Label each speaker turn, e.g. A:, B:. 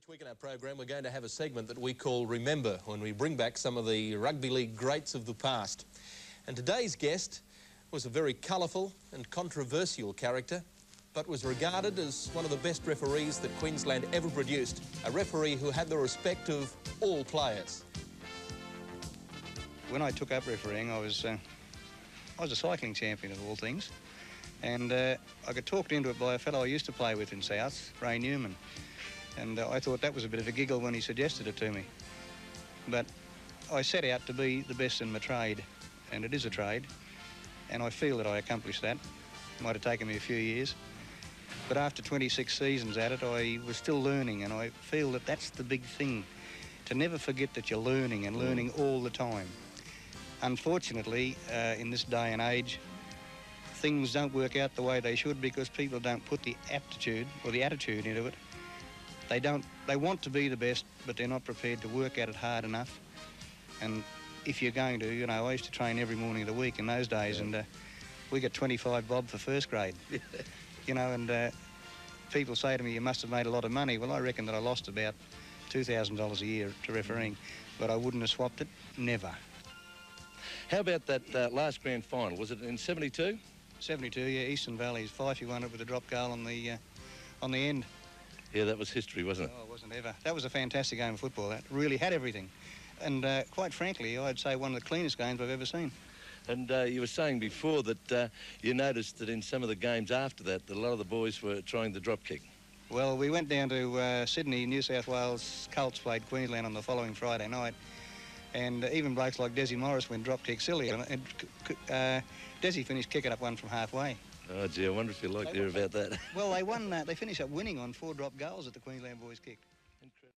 A: Each week in our program we're going to have a segment that we call Remember, when we bring back some of the rugby league greats of the past. And today's guest was a very colourful and controversial character, but was regarded as one of the best referees that Queensland ever produced, a referee who had the respect of all players.
B: When I took up refereeing, I was a cycling champion of all things, and I got talked into it by a fellow I used to play with in South, Ray Newman, and I thought that was a bit of a giggle when he suggested it to me. But I set out to be the best in my trade, and it is a trade, and I feel that I accomplished that. It might have taken me a few years, but after 26 seasons at it, I was still learning, and I feel that that's the big thing, to never forget that you're learning and learning all the time. Unfortunately, in this day and age, things don't work out the way they should because people don't put the aptitude or the attitude into it. They want to be the best, but they're not prepared to work at it hard enough. And if you're going to, you know, I used to train every morning of the week in those days, and we got 25 bob for first grade. You know, and people say to me, you must have made a lot of money. Well, I reckon that I lost about $2,000 a year to refereeing, but I wouldn't have swapped it, never.
C: How about that last grand final? Was it in 72?
B: 72, yeah, Eastern Valley's Fifey won it with a drop goal on the end.
C: Yeah, that was history, wasn't it?
B: Oh, it wasn't ever. That was a fantastic game of football. That really had everything. And quite frankly, I'd say one of the cleanest games I've ever seen.
C: And you were saying before that you noticed that in some of the games after that, a lot of the boys were trying the drop kick.
B: Well, we went down to Sydney, New South Wales. Colts played Queensland on the following Friday night. And even blokes like Desi Morris went drop kick silly. And Desi finished kicking up one from halfway.
C: Oh, gee, I wonder if you like to hear about that.
B: Well, they won. They finished up winning on 4 drop goals that the Queensland boys kicked. Incredible.